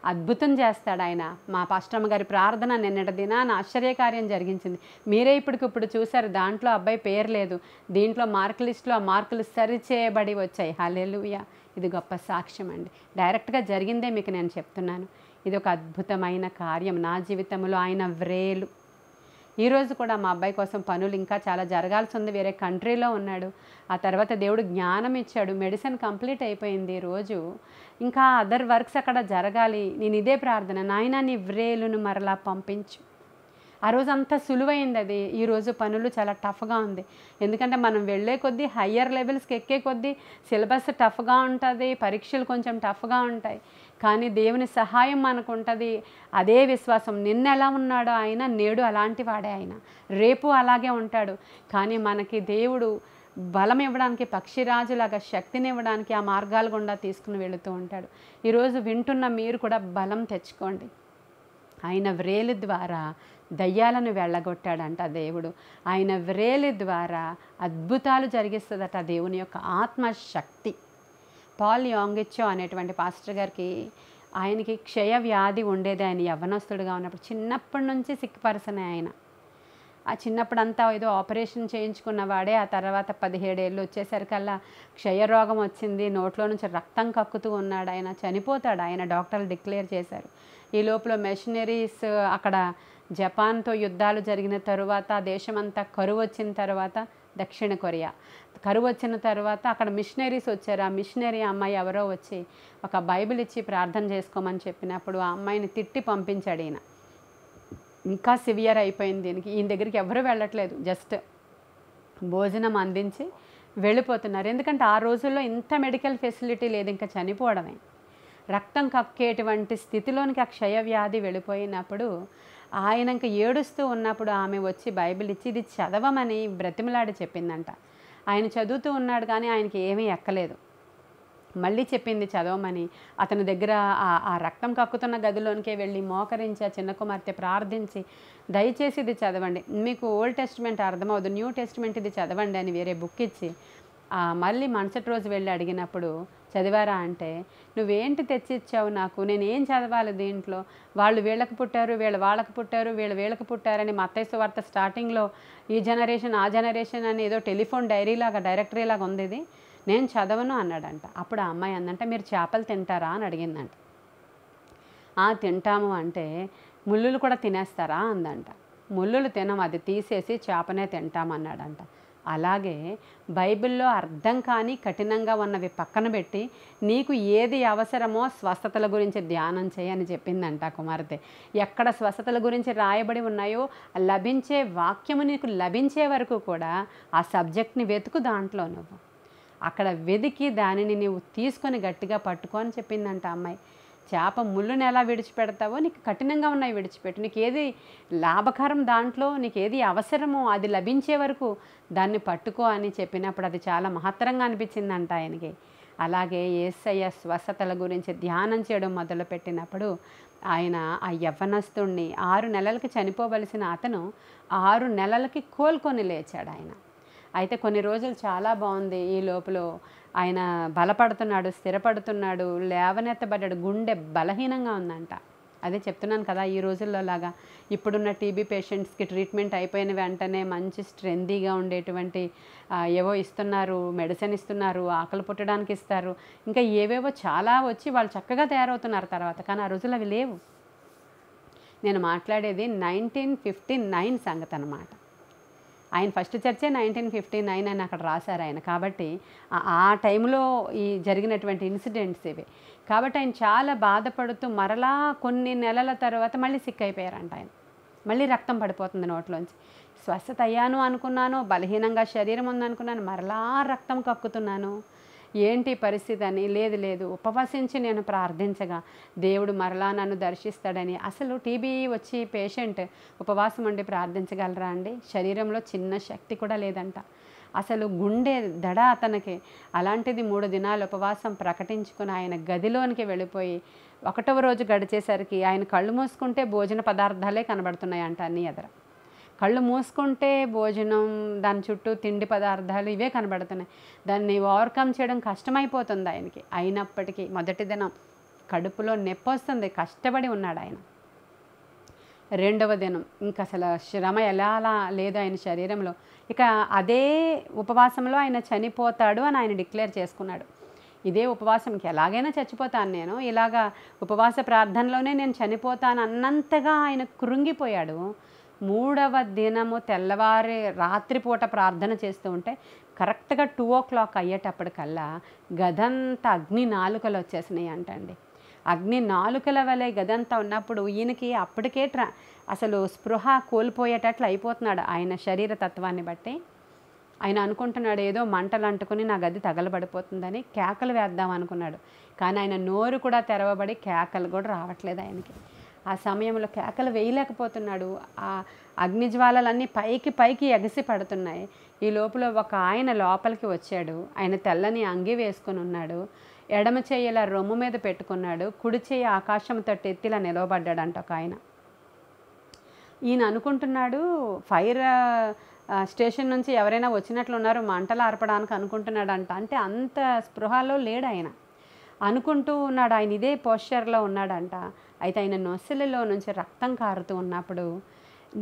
అద్భుతం చేస్తాడు ఆయన. మా పాస్టరమ్మ గారి ప్రార్థన నిన్నటి దినాన ఆశ్చర్యకార్యం జరిగించింది. మీరే ఇప్పటికిప్పుడు చూశారు, దాంట్లో అబ్బాయి పేరు లేదు, దీంట్లో మార్క్ లిస్టులో ఆ మార్కులు సరిచేయబడి వచ్చాయి. హల్లెలూయా, ఇది గొప్ప సాక్ష్యం అండి. డైరెక్ట్గా జరిగిందే మీకు నేను చెప్తున్నాను. ఇది ఒక అద్భుతమైన కార్యం నా జీవితంలో, ఆయన వ్రేలు. ఈరోజు కూడా మా అబ్బాయి కోసం పనులు ఇంకా చాలా జరగాల్సి ఉంది, వేరే కంట్రీలో ఉన్నాడు. ఆ తర్వాత దేవుడు జ్ఞానం ఇచ్చాడు, మెడిసిన్ కంప్లీట్ అయిపోయింది, రోజు ఇంకా అదర్ వర్క్స్ అక్కడ జరగాలి. నేను ఇదే ప్రార్థన, నాయనా నీ వ్రేలును మరలా పంపించు. ఆ రోజు అంతా సులువైంది అది, ఈరోజు పనులు చాలా టఫ్గా ఉంది. ఎందుకంటే మనం వెళ్ళే కొద్దీ హయ్యర్ లెవెల్స్కి ఎక్కే కొద్దీ సిలబస్ టఫ్గా ఉంటుంది, పరీక్షలు కొంచెం టఫ్గా ఉంటాయి. కానీ దేవుని సహాయం మనకు ఉంటుంది. అదే విశ్వాసం, నిన్న ఎలా ఉన్నాడో ఆయన నేడు అలాంటి వాడే ఆయన, రేపు అలాగే ఉంటాడు. కానీ మనకి దేవుడు బలం ఇవ్వడానికి, పక్షిరాజులాగా శక్తిని ఇవ్వడానికి ఆ మార్గాల గుండా తీసుకుని వెళుతూ ఉంటాడు. ఈరోజు వింటున్న మీరు కూడా బలం తెచ్చుకోండి. ఆయన వ్రేలు ద్వారా దయ్యాలను వెళ్ళగొట్టాడంట దేవుడు. ఆయన వ్రేలు ద్వారా అద్భుతాలు జరిగిస్తుందట దేవుని యొక్క ఆత్మశక్తి. పాల్ యాంగిచ్చో అనేటువంటి పాస్టర్ గారికి, ఆయనకి క్షయ వ్యాధి ఉండేది. ఆయన యవ్వనస్తుడుగా ఉన్నప్పుడు చిన్నప్పటి నుంచి సిక్ పర్సనే ఆయన. ఆ చిన్నప్పుడంతా ఏదో ఆపరేషన్ చేయించుకున్న వాడే, ఆ తర్వాత 17 ఏళ్ళు వచ్చేసరికల్లా క్షయరోగం వచ్చింది, నోట్లో నుంచి రక్తం కక్కుతూ ఉన్నాడు, ఆయన చనిపోతాడు, ఆయన డాక్టర్లు డిక్లేర్ చేశారు. ఈ లోపల మెషినరీస్ అక్కడ జపాన్తో యుద్ధాలు జరిగిన తరువాత దేశమంతా కరువు వచ్చిన తర్వాత, దక్షిణ కొరియా కరువు వచ్చిన తర్వాత అక్కడ మిషనరీస్ వచ్చారు. ఆ మిషనరీ అమ్మాయి ఎవరో వచ్చి ఒక బైబిల్ ఇచ్చి ప్రార్థన చేసుకోమని చెప్పినప్పుడు ఆ అమ్మాయిని తిట్టి పంపించాడు ఈయన. ఇంకా సివియర్ అయిపోయింది దీనికి, ఈయన దగ్గరికి ఎవరు వెళ్ళట్లేదు, జస్ట్ భోజనం అందించి వెళ్ళిపోతున్నారు. ఎందుకంటే ఆ రోజుల్లో ఇంత మెడికల్ ఫెసిలిటీ లేదు, ఇంకా చనిపోవడమే. రక్తం కక్కేటువంటి స్థితిలోనికి ఆ క్షయవ్యాధి వెళ్ళిపోయినప్పుడు ఆయన ఇంకా ఏడుస్తూ ఉన్నప్పుడు ఆమె వచ్చి బైబిల్ ఇచ్చి ఇది చదవమని బ్రతిమలాడి చెప్పిందంట. ఆయన చదువుతూ ఉన్నాడు కానీ ఆయనకి ఏమీ ఎక్కలేదు. మళ్ళీ చెప్పింది చదవమని. అతని దగ్గర ఆ రక్తం కక్కుతున్న గదిలోనికే వెళ్ళి మోకరించి ఆ చిన్న కుమార్తె ప్రార్థించి, దయచేసి ఇది చదవండి, మీకు ఓల్డ్ టెస్టిమెంట్ అర్థమవుదు, న్యూ టెస్టిమెంట్ ఇది చదవండి అని వేరే బుక్ ఇచ్చి మళ్ళీ మరుసటి రోజు వెళ్ళి అడిగినప్పుడు చదివారా అంటే, నువ్వేంటి తెచ్చిచ్చావు నాకు, నేనేం చదవాలి దీంట్లో, వాళ్ళు వీళ్ళకి పుట్టారు, వీళ్ళు వాళ్ళకి పుట్టారు, వీళ్ళు వీళ్ళకి పుట్టారని మత్తయి సువార్త స్టార్టింగ్లో ఈ జనరేషన్ ఆ జనరేషన్ అని ఏదో టెలిఫోన్ డైరీలాగా డైరెక్టరీలాగా ఉంది ఇది, నేను చదవను అన్నాడంట. అప్పుడు ఆ అమ్మాయి అందంట, మీరు చేపలు తింటారా అని అడిగిందంట. తింటాము అంటే, ముళ్ళులు కూడా తినేస్తారా అందంట. ముళ్ళులు తినం, అది తీసేసి చేపనే తింటామన్నాడంట. అలాగే బైబిల్లో అర్థం కాని కఠినంగా ఉన్నవి పక్కన పెట్టి నీకు ఏది అవసరమో స్వస్థతల గురించి ధ్యానం చేయని చెప్పిందంట కుమార్తె. ఎక్కడ స్వస్థతల గురించి రాయబడి ఉన్నాయో లభించే వాక్యము నీకు లభించే వరకు కూడా ఆ సబ్జెక్ట్ని వెతుకు, దాంట్లో నువ్వు అక్కడ వెతికి దానిని నువ్వు తీసుకొని గట్టిగా పట్టుకో అని చెప్పిందంట అమ్మాయి. చేప ముళ్ళుని ఎలా విడిచిపెడతావో నీకు కఠినంగా ఉన్నాయి విడిచిపెట్టు, నీకు ఏది లాభకరం, దాంట్లో నీకు ఏది అవసరమో అది లభించే వరకు దాన్ని పట్టుకో అని చెప్పినప్పుడు అది చాలా మహత్తరంగా అనిపించిందంట ఆయనకి. అలాగే యేసయ్య స్వస్థతల గురించి ధ్యానం చేయడం మొదలుపెట్టినప్పుడు ఆయన ఆ యవ్వనస్తుణ్ణి 6 నెలలకి చనిపోవలసిన అతను 6 నెలలకి కోలుకొని లేచాడు ఆయన. అయితే కొన్ని రోజులు చాలా బాగుంది, ఈ లోపల ఆయన బలపడుతున్నాడు, స్థిరపడుతున్నాడు, లేవనెత్తబడ్డాడు, గుండె బలహీనంగా ఉందంట. అదే చెప్తున్నాను కదా, ఈ రోజుల్లో లాగా ఇప్పుడున్న టీబీ పేషెంట్స్కి ట్రీట్మెంట్ అయిపోయిన వెంటనే మంచి స్ట్రెందీగా ఉండేటువంటి ఏవో ఇస్తున్నారు, మెడిసిన్ ఇస్తున్నారు, ఆకలి పుట్టడానికి ఇస్తారు, ఇంకా ఏవేవో చాలా వచ్చి వాళ్ళు చక్కగా తయారవుతున్నారు తర్వాత. కానీ ఆ రోజులు అవి లేవు. నేను మాట్లాడేది 1959 సంగతి అన్నమాట. ఆయన ఫస్ట్ చర్చే 1959 అని అక్కడ రాశారు ఆయన. కాబట్టి ఆ టైంలో ఈ జరిగినటువంటి ఇన్సిడెంట్స్ ఇవి. కాబట్టి ఆయన చాలా బాధపడుతూ మరలా కొన్ని నెలల తర్వాత మళ్ళీ సిక్ అయిపోయారంట ఆయన. మళ్ళీ రక్తం పడిపోతుంది నోట్లోంచి. స్వస్థత అయ్యాను అనుకున్నాను, బలహీనంగా శరీరం ఉందనుకున్నాను, మరలా రక్తం కక్కుతున్నాను, ఏంటి పరిస్థితి అని. లేదు ఉపవసించి నేను ప్రార్థించగా దేవుడు మరలా నన్ను దర్శిస్తాడని. అసలు టీబీ వచ్చి పేషెంట్ ఉపవాసం ఉండి ప్రార్థించగలరా అండి? శరీరంలో చిన్న శక్తి కూడా లేదంట, అసలు గుండె దడ అతనికి. అలాంటిది 3 దినాలు ఉపవాసం ప్రకటించుకుని ఆయన గదిలోనికి వెళ్ళిపోయి 1వ రోజు గడిచేసరికి ఆయన కళ్ళు మూసుకుంటే భోజన పదార్థాలే కనబడుతున్నాయంట అన్నీ ఎదర. కళ్ళు మూసుకుంటే భోజనం, దాని చుట్టూ తిండి పదార్థాలు ఇవే కనబడుతున్నాయి. దాన్ని ఓవర్కమ్ చేయడం కష్టమైపోతుంది ఆయనకి. అయినప్పటికీ మొదటి దినం కడుపులో నొప్పి వస్తుంది, కష్టపడి ఉన్నాడు ఆయన. 2వ దినం ఇంకా అసలు శ్రమ ఎలా లేదు ఆయన శరీరంలో. ఇక అదే ఉపవాసంలో ఆయన చనిపోతాడు అని ఆయన డిక్లేర్ చేసుకున్నాడు. ఇదే ఉపవాసంకి ఎలాగైనా చచ్చిపోతాను నేను, ఇలాగా ఉపవాస ప్రార్థనలోనే నేను చనిపోతాను అన్నంతగా ఆయన కృంగిపోయాడు. 3వ దినము తెల్లవారి రాత్రిపూట ప్రార్థన చేస్తూ ఉంటే కరెక్ట్గా 2 o'clock అయ్యేటప్పటికల్లా గదంతా అగ్ని నాలుకలు వచ్చేసినాయి అంటండి. అగ్ని నాలుకల వలె గదంతా ఉన్నప్పుడు ఈయనకి అప్పటికే అసలు స్పృహ కోల్పోయేటట్లు అయిపోతున్నాడు ఆయన శరీర తత్వాన్ని బట్టి. ఆయన అనుకుంటున్నాడు ఏదో మంటలు అంటుకుని నా గది తగలబడిపోతుందని కేకలు వేద్దాం అనుకున్నాడు. కానీ ఆయన నోరు కూడా తెరవబడి కేకలు కూడా రావట్లేదు ఆయనకి. ఆ సమయంలో కేకలు వేయలేకపోతున్నాడు. ఆ అగ్నిజ్వాలలన్నీ పైకి ఎగసి పడుతున్నాయి. ఈ లోపల ఒక ఆయన లోపలికి వచ్చాడు. ఆయన తెల్లని అంగి వేసుకుని ఉన్నాడు, ఎడమ చెయ్యి ఇలా రొమ్ము మీద పెట్టుకున్నాడు, కుడి చెయ్యి ఆకాశం తట్టు ఎత్తిలా నిలవబడ్డాడంట ఒక ఆయన. ఈయన అనుకుంటున్నాడు ఫైర్ స్టేషన్ నుంచి ఎవరైనా వచ్చినట్లున్నారు, మంటలు ఆర్పడానికి అనుకుంటున్నాడంట. అంటే అంత స్పృహలో లేడు ఆయన. అనుకుంటూ ఉన్నాడు, ఆయన ఇదే పోస్చర్లో ఉన్నాడంట. అయితే ఆయన నొసలిలో నుంచి రక్తం కారుతూ ఉన్నప్పుడు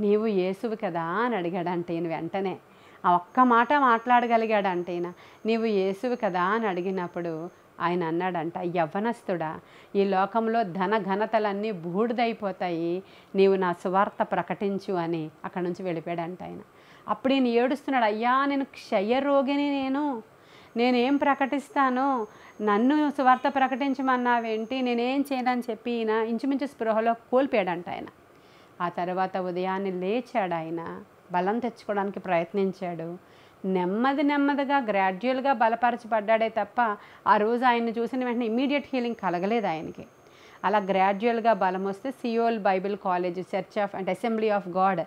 నీవు యేసువు కదా అని అడిగాడంట ఈయన. వెంటనే ఆ ఒక్క మాట మాట్లాడగలిగాడంట ఈయన. నీవు యేసువు కదా అని అడిగినప్పుడు ఆయన అన్నాడంట, యవ్వనస్తుడా, ఈ లోకంలో ధన ఘనతలన్నీ బూడిదైపోతాయి, నీవు నా సువార్త ప్రకటించు అని అక్కడి నుంచి వెళ్ళిపోయాడంట ఆయన. అప్పుడు ఈయన ఏడుస్తున్నాడు, అయ్యా నేను క్షయరోగిని, నేనేం ప్రకటిస్తాను, నన్ను సువార్త ప్రకటించమన్నావేంటి, నేనేం చేయనని చెప్పి ఈయన ఇంచుమించు స్పృహలో కోల్పోయాడంట ఆయన. ఆ తర్వాత ఉదయాన్నే లేచాడు ఆయన, బలం తెచ్చుకోవడానికి ప్రయత్నించాడు. నెమ్మదిగా గ్రాడ్యువల్గా బలపరచబడ్డాడే తప్ప ఆ రోజు ఆయన్ని చూసిన వెంటనే ఇమీడియట్ హీలింగ్ కలగలేదు ఆయనకి. అలా గ్రాడ్యువల్గా బలం వస్తే Seoul Bible college, church of and assembly of God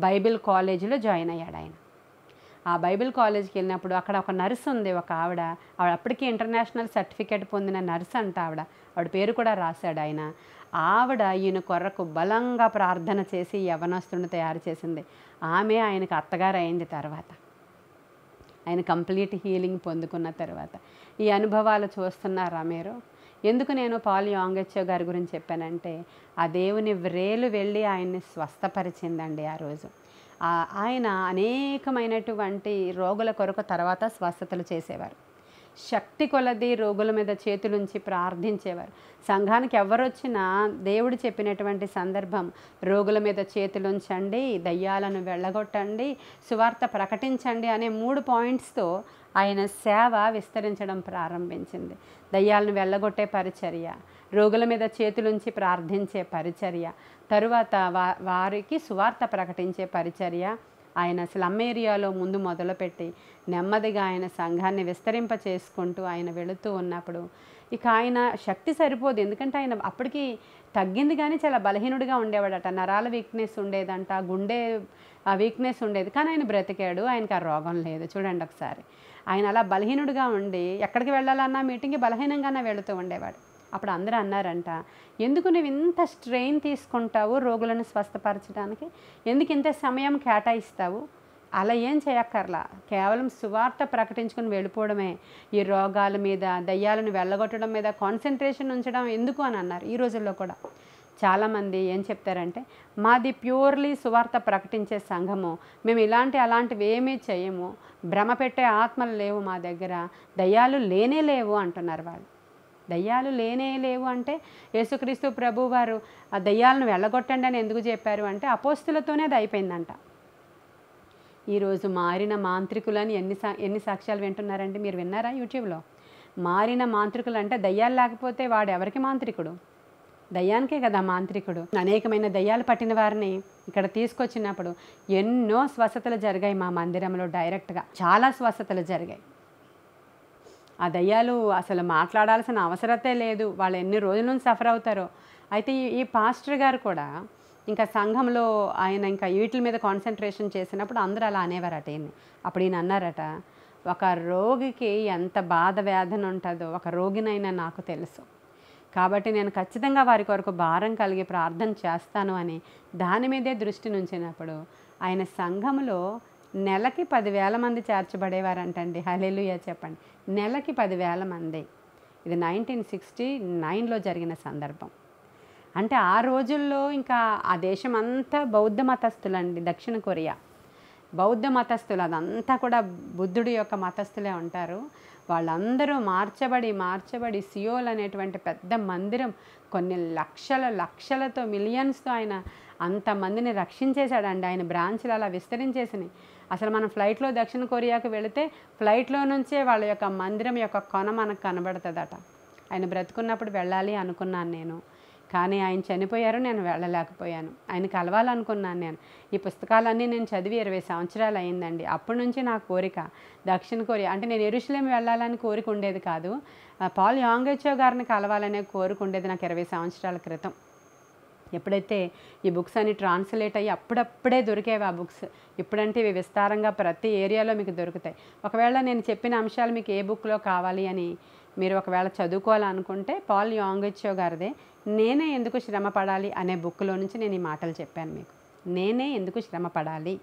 Bible కాలేజీలో జాయిన్ అయ్యాడు ఆయన. ఆ బైబిల్ కాలేజ్కి వెళ్ళినప్పుడు అక్కడ ఒక నర్స్ ఉంది, ఒక ఆవిడ అప్పటికీ ఇంటర్నేషనల్ సర్టిఫికేట్ పొందిన నర్స్ అంట ఆవిడ పేరు కూడా రాశాడు ఆయన. ఆవిడ ఈయన కొరకు బలంగా ప్రార్థన చేసి యవ్వనస్తుని తయారు చేసింది. ఆమె ఆయనకు అత్తగారు అయింది తర్వాత. ఆయన కంప్లీట్ హీలింగ్ పొందుకున్న తర్వాత. ఈ అనుభవాలు చూస్తున్నారా మీరు? ఎందుకు నేను పాల్ యాంగెచ్చో గారి గురించి చెప్పానంటే, ఆ దేవుని వ్రేలు వెళ్ళి ఆయన్ని స్వస్థపరిచిందండి ఆ రోజు. ఆయన అనేకమైనటువంటి రోగుల కొరకు తర్వాత స్వస్థతలు చేసేవారు. శక్తి కొలది రోగుల మీద చేతులుంచి ప్రార్థించేవారు. సంఘానికి ఎవరొచ్చినా దేవుడు చెప్పినటువంటి సందర్భం, రోగుల మీద చేతులుంచండి, దయ్యాలను వెళ్ళగొట్టండి, సువార్త ప్రకటించండి అనే 3 పాయింట్స్తో ఆయన సేవ విస్తరించడం ప్రారంభించింది. దయ్యాలను వెళ్ళగొట్టే పరిచర్య, రోగుల మీద చేతులుంచి ప్రార్థించే పరిచర్య, తరువాత వారికి సువార్త ప్రకటించే పరిచర్య ఆయన స్లమ్ ఏరియాలో ముందు మొదలుపెట్టి నెమ్మదిగా ఆయన సంఘాన్ని విస్తరింప చేసుకుంటూ ఆయన వెళుతూ ఉన్నప్పుడు ఇక ఆయన శక్తి సరిపోదు. ఎందుకంటే ఆయన అప్పటికి తగ్గింది కానీ చాలా బలహీనుడిగా ఉండేవాడట. నరాల వీక్నెస్ ఉండేదంట, గుండె వీక్నెస్ ఉండేది. కానీ ఆయన బ్రతికాడు, ఆయనకు ఆ రోగం లేదు. చూడండి ఒకసారి, ఆయన అలా బలహీనుడిగా ఉండి ఎక్కడికి వెళ్ళాలన్నా మీటింగ్కి బలహీనంగానే వెళుతూ ఉండేవాడు. అప్పుడు అందరూ అన్నారంట, ఎందుకు నువ్వు ఇంత స్ట్రెయిన్ తీసుకుంటావు రోగులను స్వస్థపరచడానికి, ఎందుకు ఇంత సమయం కేటాయిస్తావు? అలా ఏం చేయక్కర్లా, కేవలం సువార్త ప్రకటించుకుని వెళ్ళిపోవడమే. ఈ రోగాల మీద, దయ్యాలను వెళ్ళగొట్టడం మీద కాన్సన్ట్రేషన్ ఉంచడం ఎందుకు అని అన్నారు. ఈ రోజుల్లో కూడా చాలామంది ఏం చెప్తారంటే, మాది ప్యూర్లీ సువార్త ప్రకటించే సంఘము, మేము అలాంటివి ఏమీ చేయము, భ్రమ పెట్టే ఆత్మలు లేవు మా దగ్గర, దయ్యాలు లేనే లేవు అంటున్నారు వాళ్ళు. దయ్యాలు లేనే లేవు అంటే యేసుక్రీస్తు ప్రభు వారు ఆ దయ్యాలను వెళ్ళగొట్టండి అని ఎందుకు చెప్పారు అంటే, అపోస్తులతోనే అది అయిపోయిందంట. ఈరోజు మారిన మాంత్రికులని ఎన్ని సాక్ష్యాలు వింటున్నారండి? మీరు విన్నారా యూట్యూబ్లో? మారిన మాంత్రికులు అంటే దయ్యాలు లేకపోతే వాడు ఎవరికి మాంత్రికుడు? దయ్యానికే కదా మాంత్రికుడు. అనేకమైన దయ్యాలు పట్టిన వారిని ఇక్కడ తీసుకొచ్చినప్పుడు ఎన్నో స్వస్థతలు జరిగాయి మా మందిరంలో. డైరెక్ట్గా చాలా స్వస్థతలు జరిగాయి. ఆ దయ్యాలు అసలు మాట్లాడాల్సిన అవసరతే లేదు, వాళ్ళు ఎన్ని రోజుల నుంచి సఫర్ అవుతారో. అయితే ఈ పాస్టర్ గారు కూడా ఇంకా సంఘంలో ఆయన ఇంకా వీటి మీద కాన్సన్ట్రేషన్ చేసినప్పుడు అందరూ అలా అనేవారట ఈయన్ని. అప్పుడు ఈయన అన్నారట, ఒక రోగికి ఎంత బాధ వేదన ఉంటుందో ఒక రోగినైనా నాకు తెలుసు, కాబట్టి నేను ఖచ్చితంగా వారి కొరకు భారం కలిగి ప్రార్థన చేస్తాను అని దాని మీదే దృష్టి నుంచినప్పుడు ఆయన సంఘంలో నెలకి 10,000 మంది చేర్చబడేవారంటండి. హల్లెలూయా చెప్పండి. నెలకి 10,000 మంది. ఇది 1969లో జరిగిన సందర్భం. అంటే ఆ రోజుల్లో ఇంకా ఆ దేశం అంతా బౌద్ధ మతస్థులండి. దక్షిణ కొరియా బౌద్ధ మతస్థులు, అదంతా కూడా బుద్ధుడి యొక్క మతస్థులే ఉంటారు. వాళ్ళందరూ మార్చబడి సియోల్ అనేటువంటి పెద్ద మందిరం కొన్ని లక్షలతో మిలియన్స్తో ఆయన అంతమందిని రక్షించేశాడండి. ఆయన బ్రాంచ్లు అలా విస్తరించేసినాయి. అసలు మనం ఫ్లైట్లో దక్షిణ కొరియాకు వెళితే ఫ్లైట్లో నుంచే వాళ్ళ యొక్క మందిరం యొక్క కొన మనకు కనబడుతుందట. ఆయన బ్రతుకున్నప్పుడు వెళ్ళాలి అనుకున్నాను నేను, కానీ ఆయన చనిపోయారు, నేను వెళ్ళలేకపోయాను. ఆయన కలవాలనుకున్నాను నేను. ఈ పుస్తకాలన్నీ నేను చదివి 20 సంవత్సరాలు అయిందండి. అప్పటి నుంచి నా కోరిక దక్షిణ కొరియా అంటే నేను యెరూషలేం వెళ్ళాలని కోరిక ఉండేది కాదు, పాల్ యాంగెచ్చో గారిని కలవాలనే కోరిక ఉండేది నాకు 20 సంవత్సరాల క్రితం. ఎప్పుడైతే ఈ బుక్స్ అన్ని ట్రాన్స్లేట్ అయ్యి అప్పుడప్పుడే దొరికేవి ఆ బుక్స్. ఇప్పుడంటే ఇవి విస్తారంగా ప్రతి ఏరియాలో మీకు దొరుకుతాయి. ఒకవేళ నేను చెప్పిన అంశాలు మీకు ఏ బుక్లో కావాలి అని మీరు ఒకవేళ చదువుకోవాలనుకుంటే పాల్ యాంగెచ్చో గారిదే నేనే ఎందుకు శ్రమ పడాలి అనే బుక్లో నుంచి నేను ఈ మాటలు చెప్పాను మీకు. నేనే ఎందుకు శ్రమ పడాలి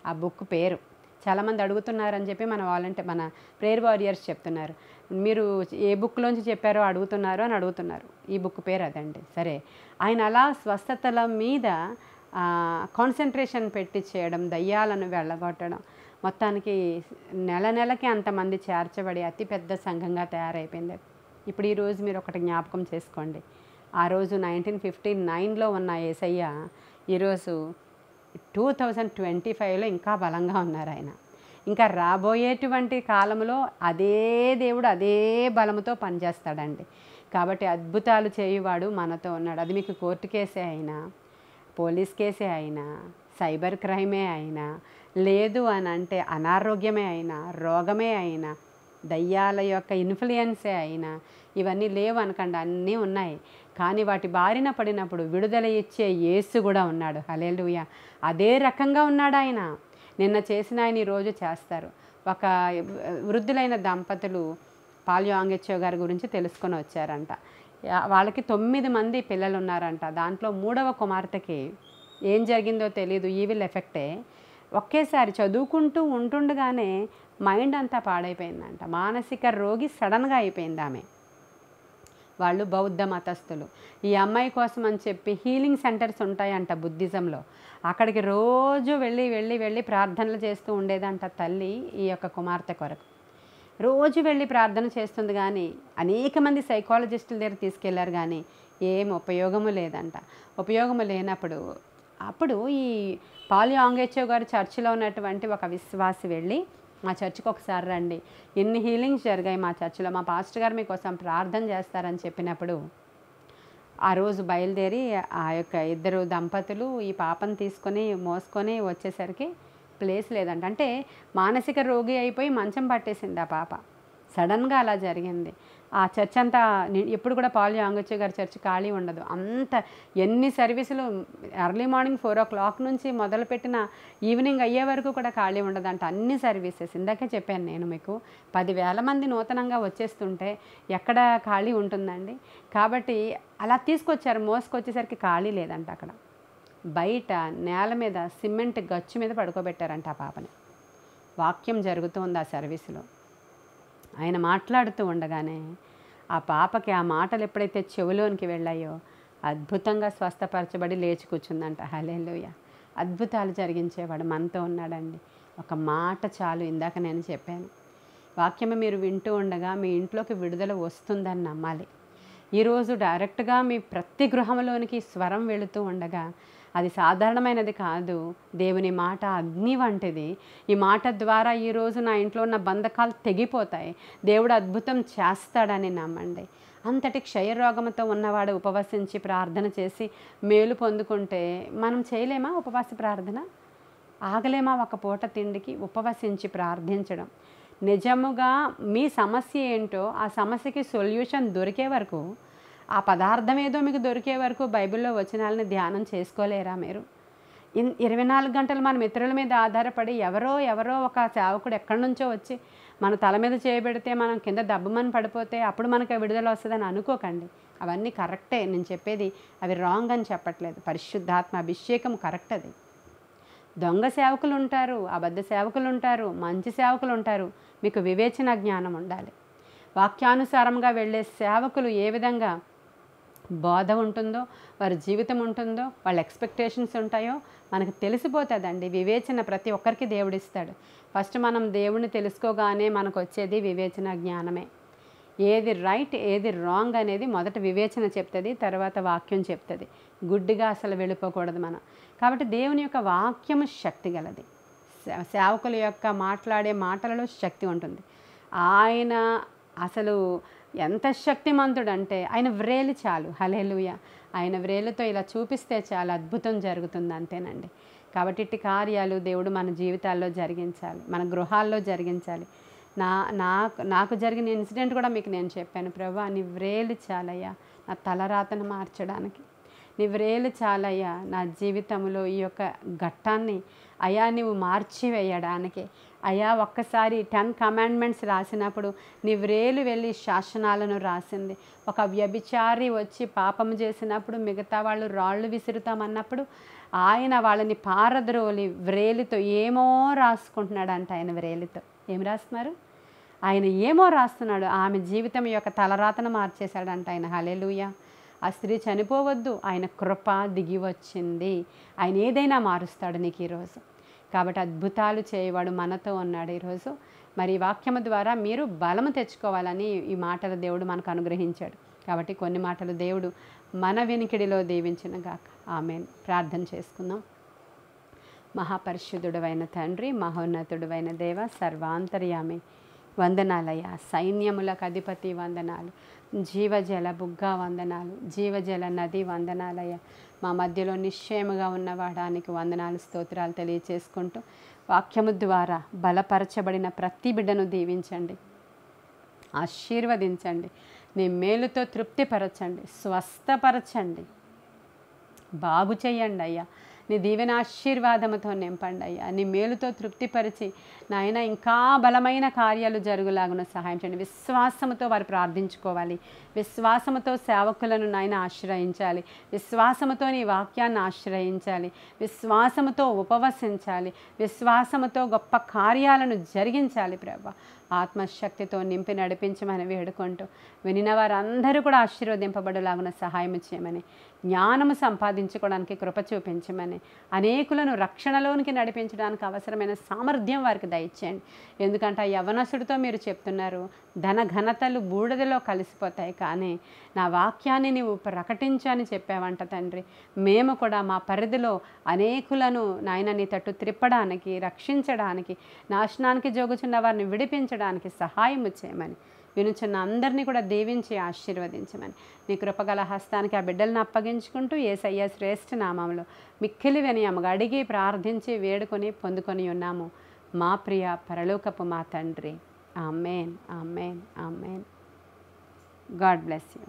ఆ బుక్ పేరు. చాలామంది అడుగుతున్నారని చెప్పి మన ప్రేయర్ వారియర్స్ చెప్తున్నారు, మీరు ఏ బుక్లోంచి చెప్పారో అడుగుతున్నారు అని అడుగుతున్నారు. ఈ బుక్ పేరు అదండి. సరే, ఆయన అలా స్వస్థతల మీద కాన్సన్ట్రేషన్ పెట్టి చేయడం, దయ్యాలను వెళ్ళగొట్టడం, మొత్తానికి నెలకి అంతమంది చేర్చబడి అతిపెద్ద సంఘంగా తయారైపోయింది. ఇప్పుడు ఈరోజు మీరు ఒకటి జ్ఞాపకం చేసుకోండి, ఆ రోజు 1959లో ఉన్న యేసయ్య ఈరోజు 2025లో ఇంకా బలంగా ఉన్నారు ఆయన. ఇంకా రాబోయేటువంటి కాలంలో అదే దేవుడు అదే బలముతో పనిచేస్తాడండి. కాబట్టి అద్భుతాలు చేయువాడు మనతో ఉన్నాడు. అది మీకు కోర్టు కేసే అయినా, పోలీస్ కేసే అయినా, సైబర్ క్రైమే అయినా, లేదు అని అంటే అనారోగ్యమే అయినా, రోగమే అయినా, దయ్యాల యొక్క ఇన్ఫ్లుయెన్సే అయినా, ఇవన్నీ లేవు అనకండి, అన్నీ ఉన్నాయి. కానీ వాటి బారిన పడినప్పుడు విడుదల ఇచ్చే యేసు కూడా ఉన్నాడు. హల్లెలూయా. అదే రకంగా ఉన్నాడు ఆయన. నిన్న చేసిన ఆయన ఈరోజు చేస్తారు. ఒక వృద్ధులైన దంపతులు పాల్ యాంగెచ్చో గారి గురించి తెలుసుకొని వచ్చారంట. వాళ్ళకి 9 మంది పిల్లలు ఉన్నారంట. దాంట్లో 3వ కుమార్తెకి ఏం జరిగిందో తెలియదు, ఈవిల్ ఎఫెక్టే. ఒకేసారి చదువుకుంటూ ఉంటుండగానే మైండ్ అంతా పాడైపోయిందంట. మానసిక రోగి సడన్గా అయిపోయింది ఆమె. వాళ్ళు బౌద్ధ మతస్థులు. ఈ అమ్మాయి కోసం అని చెప్పి హీలింగ్ సెంటర్స్ ఉంటాయంట బుద్ధిజంలో. అక్కడికి రోజు వెళ్ళి ప్రార్థనలు చేస్తూ ఉండేదంట తల్లి ఈ యొక్క కుమార్తె కొరకు. రోజు వెళ్ళి ప్రార్థన చేస్తుంది, కానీ అనేక మంది సైకాలజిస్టుల దగ్గర తీసుకెళ్లారు, కానీ ఏం ఉపయోగము లేదంట. ఉపయోగము లేనప్పుడు అప్పుడు ఈ పాల్ యాంగేచో గారు చర్చిలో ఉన్నటువంటి ఒక విశ్వాసి వెళ్ళి, మా చర్చికి ఒకసారి రండి, ఎన్ని హీలింగ్స్ జరిగాయి మా చర్చిలో, మా పాస్టర్ గారు మీకోసం ప్రార్థన చేస్తారని చెప్పినప్పుడు ఆ రోజు బయలుదేరి ఆ యొక్క ఇద్దరు దంపతులు ఈ పాపను తీసుకొని మోసుకొని వచ్చేసరికి ప్లేస్ లేదంట. అంటే మానసిక రోగి అయిపోయి మంచం పట్టేసింది ఆ పాప. సడన్గా అలా జరిగింది. ఆ చర్చ్ అంతా ఎప్పుడు కూడా పాల్ యాంగోచో గారి చర్చ్ ఖాళీ ఉండదు. అంత ఎన్ని సర్వీసులు ఎర్లీ మార్నింగ్ 4 o'clock నుంచి మొదలుపెట్టిన ఈవినింగ్ అయ్యే వరకు కూడా ఖాళీ ఉండదంట. అన్ని సర్వీసెస్ ఇందాకే చెప్పాను నేను మీకు, 10,000 మంది నూతనంగా వచ్చేస్తుంటే ఎక్కడ ఖాళీ ఉంటుందండి. కాబట్టి అలా తీసుకొచ్చారు, మోసుకొచ్చేసరికి ఖాళీ లేదంట. అక్కడ బయట నేల మీద సిమెంట్ గచ్చు మీద పడుకోబెట్టారంట ఆ పాపని. వాక్యం జరుగుతుంది ఆ సర్వీసులో. ఆయన మాట్లాడుతూ ఉండగానే ఆ పాపకి ఆ మాటలు ఎప్పుడైతే చెవిలోనికి వెళ్ళాయో అద్భుతంగా స్వస్థపరచబడి లేచి కూర్చుందంట. హల్లెలూయా! అద్భుతాలు జరిగించేవాడు మనతో ఉన్నాడండి. ఒక మాట చాలు. ఇందాక నేను చెప్పాను, వాక్యము మీరు వింటూ ఉండగా మీ ఇంట్లోకి విడుదల వస్తుందని నమ్మాలి. ఈరోజు డైరెక్ట్గా మీ ప్రతి గృహంలోనికి స్వరం వెళుతూ ఉండగా అది సాధారణమైనది కాదు. దేవుని మాట అగ్ని వంటిది. ఈ మాట ద్వారా ఈరోజు నా ఇంట్లో ఉన్న బంధకాలు తెగిపోతాయి. దేవుడు అద్భుతం చేస్తాడని నమ్మండి. అంతటి క్షయరోగంతో ఉన్నవాడు ఉపవసించి ప్రార్థన చేసి మేలు పొందుకుంటే మనం చేయలేమా ఉపవాస ప్రార్థన? ఆగలేమా ఒక పూట తిండికి? ఉపవసించి ప్రార్థించడం. నిజముగా మీ సమస్య ఏంటో ఆ సమస్యకి సొల్యూషన్ దొరికే వరకు, ఆ పదార్థం ఏదో మీకు దొరికే వరకు బైబిల్లో వచనాలను ధ్యానం చేసుకోలేరా మీరు? 24 గంటలు మనం ఇతరుల మీద ఆధారపడి ఎవరో ఒక సేవకుడు ఎక్కడి నుంచో వచ్చి మన తల మీద చేయబెడితే మనం కింద దబ్బమని పడిపోతే అప్పుడు మనకు విడుదల వస్తుందని అనుకోకండి. అవన్నీ కరెక్టే, నేను చెప్పేది అవి రాంగ్ అని చెప్పట్లేదు. పరిశుద్ధాత్మ అభిషేకం కరెక్ట్. అది దొంగ సేవకులు ఉంటారు, అబద్ధ సేవకులు ఉంటారు, మంచి సేవకులు ఉంటారు. మీకు వివేచన జ్ఞానం ఉండాలి. వాక్యానుసారంగా వెళ్ళే సేవకులు ఏ విధంగా బోధ ఉంటుందో, వారి జీవితం ఉంటుందో, వాళ్ళ ఎక్స్పెక్టేషన్స్ ఉంటాయో మనకు తెలిసిపోతుందండి. వివేచన ప్రతి ఒక్కరికి దేవుడిస్తాడు. ఫస్ట్ మనం దేవుణ్ణి తెలుసుకోగానే మనకు వచ్చేది వివేచన జ్ఞానమే. ఏది రైట్ ఏది రాంగ్ అనేది మొదట వివేచన చెప్తుంది, తర్వాత వాక్యం చెప్తుంది. గుడ్డిగా అసలు వెళ్ళిపోకూడదు మనం. కాబట్టి దేవుని యొక్క వాక్యము శక్తి గలది. సేవకుల యొక్క మాట్లాడే మాటలలో శక్తి ఉంటుంది. ఆయన అసలు ఎంత శక్తిమంతుడంటే ఆయన వ్రేలు చాలు. హల్లెలూయా! ఆయన వ్రేలుతో ఇలా చూపిస్తే చాలా అద్భుతం జరుగుతుంది, అంతేనండి. కాబట్టి ఇట్టి కార్యాలు దేవుడు మన జీవితాల్లో జరిగించాలి, మన గృహాల్లో జరిగించాలి. నాకు జరిగిన ఇన్సిడెంట్ కూడా మీకు నేను చెప్పాను. ప్రభువా నీ వ్రేలు చాలయ్యా నా తలరాతను మార్చడానికి, నీ వ్రేలు చాలయ్యా నా జీవితంలో ఈ యొక్క ఘట్టాన్ని అయ్యా నువ్వు మార్చివేయడానికి. అయ్యా ఒక్కసారి 10 commandments రాసినప్పుడు నీ వ్రేలు వెళ్ళి శాసనాలను రాసింది. ఒక వ్యభిచారి వచ్చి పాపం చేసినప్పుడు మిగతా వాళ్ళు రాళ్ళు విసురుతామన్నప్పుడు ఆయన వాళ్ళని పారద్రోలి వ్రేలుతో ఏమో రాసుకుంటున్నాడంట. ఆయన వ్రేలుతో ఏం రాస్తున్నారు? ఆయన ఏమో రాస్తున్నాడు. ఆమె జీవితం యొక్క తలరాతను మార్చేశాడంట ఆయన. హల్లెలూయా! ఆ స్త్రీ చనిపోవద్దు, ఆయన కృప దిగి వచ్చింది. ఆయన ఏదైనా మారుస్తాడు నీకు ఈరోజు. కాబట్టి అద్భుతాలు చేయవాడు మనతో ఉన్నాడు ఈరోజు. మరి ఈ వాక్యము ద్వారా మీరు బలము తెచ్చుకోవాలని ఈ మాటలు దేవుడు మనకు అనుగ్రహించాడు. కాబట్టి కొన్ని మాటలు దేవుడు మన వినికిడిలో దీవించిన గాక. ఆమేన్. ప్రార్థన చేసుకుందాం. మహాపరిశుద్ధుడవైన తండ్రి, మహోన్నతుడవైన దేవ, సర్వాంతర్యామి వందనాలయ్యా. సైన్యములకు అధిపతి వందనాలు. జీవజల బుగ్గ వందనాలు. జీవజల నది వందనాలయ్యా. మా మధ్యలో నిశ్చయముగా ఉన్నవాడానికి వందనాలు, స్తోత్రాలు తెలియచేసుకుంటూ వాక్యము ద్వారా బలపరచబడిన ప్రతి బిడ్డను దీవించండి, ఆశీర్వదించండి, నీ మేలుతో తృప్తిపరచండి, స్వస్థపరచండి, బాగు చేయండి అయ్యా. నీ దీవెన ఆశీర్వాదముతో నింపండి అయ్యా. నీ మేలుతో తృప్తిపరిచి నాయన ఇంకా బలమైన కార్యాలు జరుగులాగున సహాయం చేయండి. విశ్వాసముతో వారు ప్రార్థించుకోవాలి, విశ్వాసముతో సేవకులను నాయన ఆశ్రయించాలి, విశ్వాసముతో నీ వాక్యాన్ని ఆశ్రయించాలి, విశ్వాసముతో ఉపవసించాలి, విశ్వాసముతో గొప్ప కార్యాలను జరిగించాలి ప్రభా. ఆత్మశక్తితో నింపి నడిపించమని వేడుకుంటూ వినిన వారందరూ కూడా ఆశీర్వదింపబడులాగున సహాయం చేయమని, జ్ఞానము సంపాదించుకోవడానికి కృప చూపించమని, అనేకులను రక్షణలోనికి నడిపించడానికి అవసరమైన సామర్థ్యం వారికి దయచేయండి. ఎందుకంటే ఆ యవనసుడితో మీరు చెప్తున్నారు, ధన ఘనతలు బూడిదలో కలిసిపోతాయి, కానీ నా వాక్యాన్ని నీవు ప్రకటించు అని చెప్పావంట తండ్రి. మేము కూడా మా పరిధిలో అనేకులను నాయన నీ తట్టు త్రిప్పడానికి, రక్షించడానికి, నాశనానికి జోగుచున్న వారిని విడిపించడానికి సహాయము చేయమని, వినుచున్న అందరినీ కూడా దీవించి ఆశీర్వదించమని నీ కృపగల హస్తానికి ఆ బిడ్డలను అప్పగించుకుంటూ యేసయ్య శ్రేష్ఠ నామంలో మిక్కిలి వినయముగా అడిగి ప్రార్థించి వేడుకొని పొందుకొని ఉన్నాము మా ప్రియ పరలోకపు మా తండ్రి. Amen, amen, amen. God bless you.